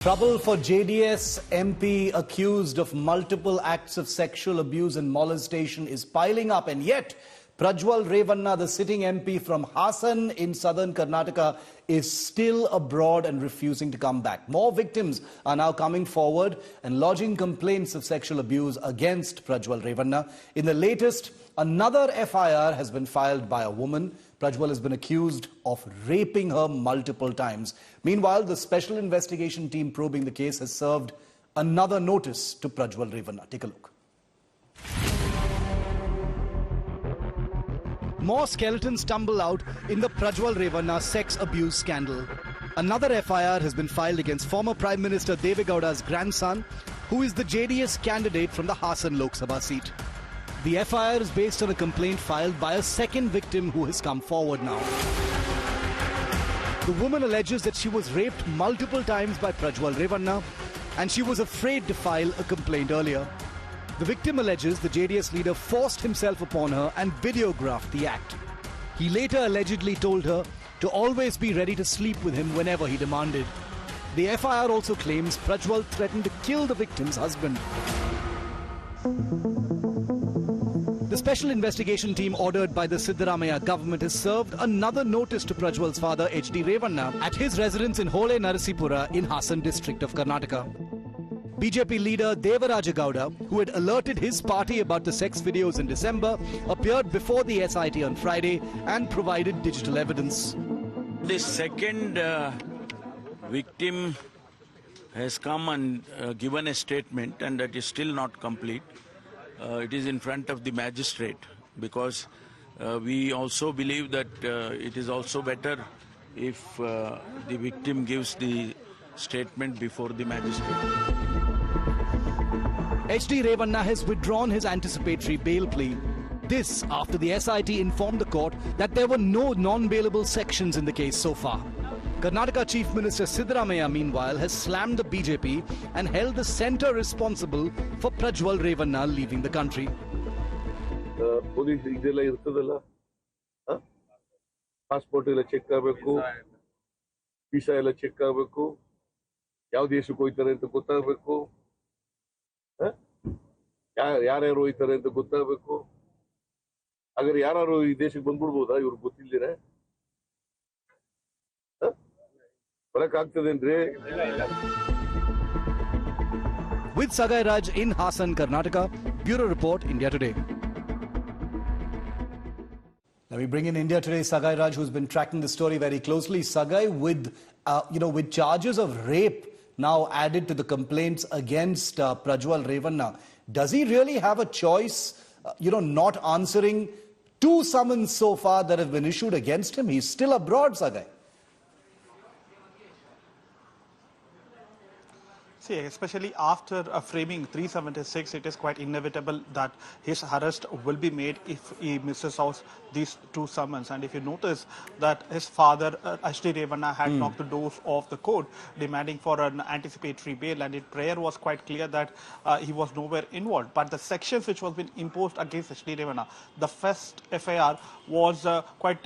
Trouble for JDS MP accused of multiple acts of sexual abuse and molestation is piling up, and yet Prajwal Revanna, the sitting MP from Hassan in southern Karnataka, is still abroad and refusing to come back. More victims are now coming forward and lodging complaints of sexual abuse against Prajwal Revanna. In the latest, another FIR has been filed by a woman. Prajwal has been accused of raping her multiple times. Meanwhile, the special investigation team probing the case has served another notice to Prajwal Revanna. Take a look. More skeletons tumble out in the Prajwal Revanna sex abuse scandal. Another FIR has been filed against former Prime Minister Deve Gowda's grandson, who is the JDS candidate from the Hassan Lok Sabha seat. The FIR is based on a complaint filed by a second victim who has come forward now. The woman alleges that she was raped multiple times by Prajwal Revanna and she was afraid to file a complaint earlier. The victim alleges the JDS leader forced himself upon her and videographed the act. He later allegedly told her to always be ready to sleep with him whenever he demanded. The FIR also claims Prajwal threatened to kill the victim's husband. The special investigation team ordered by the Siddaramaiah government has served another notice to Prajwal's father, H.D. Revanna, at his residence in Hole Narasipura in Hassan district of Karnataka. BJP leader Devaraja Gowda, who had alerted his party about the sex videos in December, appeared before the SIT on Friday and provided digital evidence. The second victim has come and given a statement, and that is still not complete. It is in front of the magistrate, because we also believe that it is also better if the victim gives the statement before the magistrate. H.D. Revanna has withdrawn his anticipatory bail plea. This after the SIT informed the court that there were no non-bailable sections in the case so far. Karnataka Chief Minister Siddaramaiah, meanwhile, has slammed the BJP and held the centre responsible for Prajwal Revanna leaving the country. Police idella irtadalla passport ella check agbeku, visa ella check agbeku, yav deshakku hoytare anta gottagbeku, ಯಾರ್ಯಾರು ಹೋಯ್ತಾರೆ ಅಂತ ಗೊತ್ತಾಗಬೇಕು. ಹಾಗಾದ್ರೆ ಯಾರು ಈ ದೇಶಕ್ಕೆ ಬಂದ್ಬಿಡ್ಬೋದಾ ಇವ್ರಿಗೆ ಗೊತ್ತಿಲ್ಲದಿರ? With Sagai Raj in Hassan, Karnataka, Bureau Report, India Today. Now we bring in India Today Sagai Raj, who's been tracking the story very closely. Sagai, with charges of rape now added to the complaints against Prajwal Revanna, does he really have a choice, not answering two summons so far that have been issued against him? He's still abroad, Sagai. See, especially after framing 376, it is quite inevitable that his arrest will be made if he misses out these two summons. And if you notice that his father, H.D. Revanna, had knocked the doors of the court demanding for an anticipatory bail, and in prayer was quite clear that he was nowhere involved. But the sections which was been imposed against H.D. Revanna, the first FIR was quite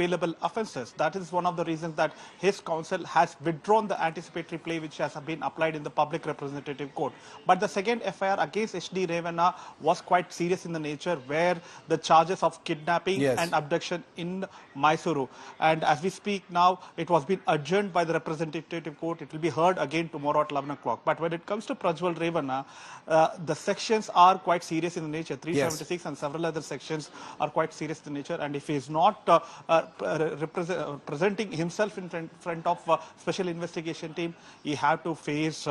bailable offences. That is one of the reasons that his counsel has withdrawn the anticipatory plea which has been applied in the public representative court. But the second FIR against H.D. Revanna was quite serious in the nature, where the charges of kidnapping and abduction in Mysuru. And as we speak now, it was been adjourned by the representative court. It will be heard again tomorrow at 11 o'clock. But when it comes to Prajwal Revanna, the sections are quite serious in the nature. 376 and several other sections are quite serious in the nature. And if he is not presenting himself in front of special investigation team, he have to face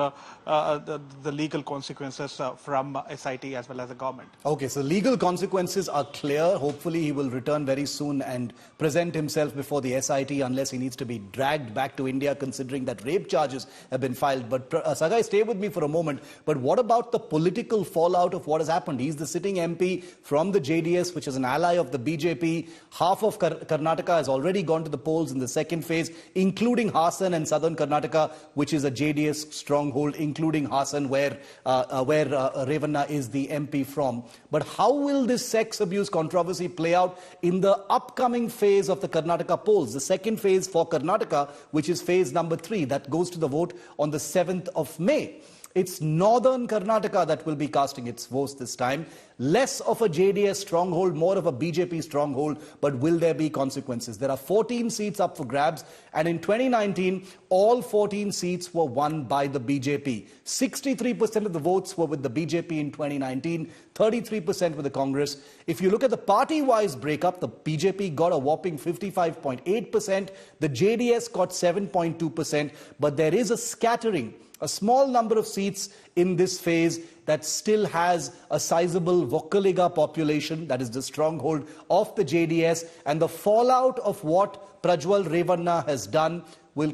the legal consequences from SIT as well as the government. Okay, so legal consequences are clear. Hopefully he will return very soon and present himself before the SIT, unless he needs to be dragged back to India, considering that rape charges have been filed. But Sagai, stay with me for a moment. But what about the political fallout of what has happened? He's the sitting MP from the JDS, which is an ally of the BJP. Half of Karnataka has already gone to the polls in the second phase, including Hassan and southern Karnataka, which is a JDS stronghold. stronghold, including Hassan, where Revanna is the MP from. But how will this sex abuse controversy play out in the upcoming phase of the Karnataka polls? The second phase for Karnataka, which is phase number 3, that goes to the vote on the 7th of May. It's northern Karnataka that will be casting its votes this time. Less of a JDS stronghold, more of a BJP stronghold, but will there be consequences? There are 14 seats up for grabs, and in 2019, all 14 seats were won by the BJP. 63% of the votes were with the BJP in 2019, 33% with the Congress. If you look at the party-wise breakup, the BJP got a whopping 55.8%, the JDS got 7.2%, but there is a scattering, a small number of seats in this phase that still has a sizable Vokkaliga population, that is the stronghold of the JDS, and the fallout of what Prajwal Revanna has done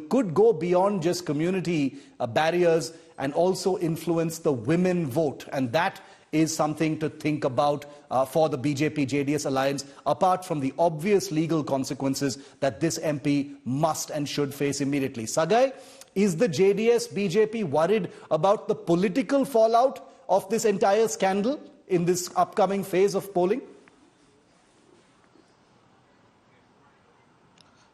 could go beyond just community barriers and also influence the women vote, and that is something to think about for the BJP-JDS alliance, apart from the obvious legal consequences that this MP must and should face immediately. Sagai, is the JDS-BJP worried about the political fallout of this entire scandal in this upcoming phase of polling?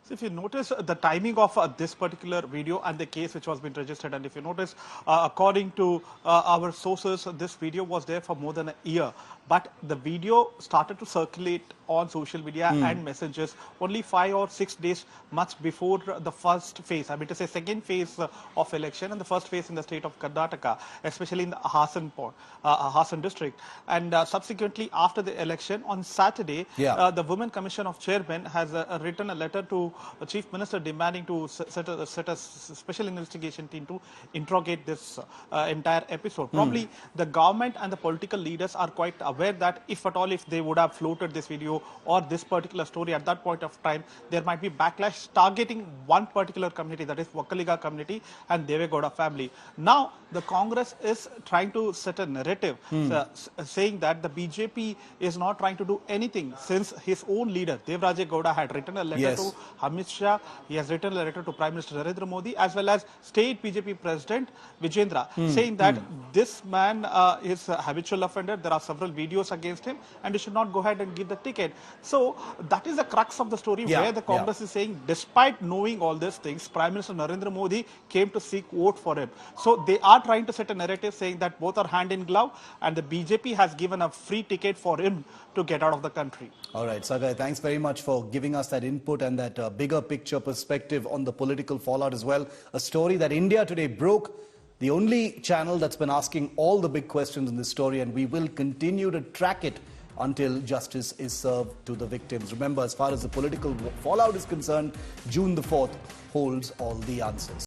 So if you notice the timing of this particular video and the case which was been registered, and if you notice, according to our sources, this video was there for more than a year. But the video started to circulate on social media and messages only 5 or 6 days much before the first phase, I mean to say second phase of election and the first phase in the state of Karnataka, especially in the Hassan district. And subsequently after the election on Saturday, the Women Commission of Chairmen has written a letter to the Chief Minister demanding to set a special investigation team to interrogate this entire episode. Probably the government and the political leaders are quite aware that if at all, if they would have floated this video or this particular story at that point of time, there might be backlash targeting one particular community, that is Vokkaliga community and Devegowda family. Now, the Congress is trying to set a narrative saying that the BJP is not trying to do anything since his own leader, Devraje Gowda, had written a letter to Amit Shah, he has written a letter to Prime Minister Narendra Modi, as well as State BJP President Vijendra, saying that this man is a habitual offender, there are several videos against him, and he should not go ahead and give the ticket. So that is the crux of the story, where the Congress is saying, despite knowing all these things, Prime Minister Narendra Modi came to seek vote for him. So they are trying to set a narrative saying that both are hand in glove, and the BJP has given a free ticket for him to get out of the country. All right, Sagai, thanks very much for giving us that input and that bigger picture perspective on the political fallout as well. A story that India Today broke, the only channel that's been asking all the big questions in this story, and we will continue to track it until justice is served to the victims. Remember, as far as the political fallout is concerned, June the 4th holds all the answers.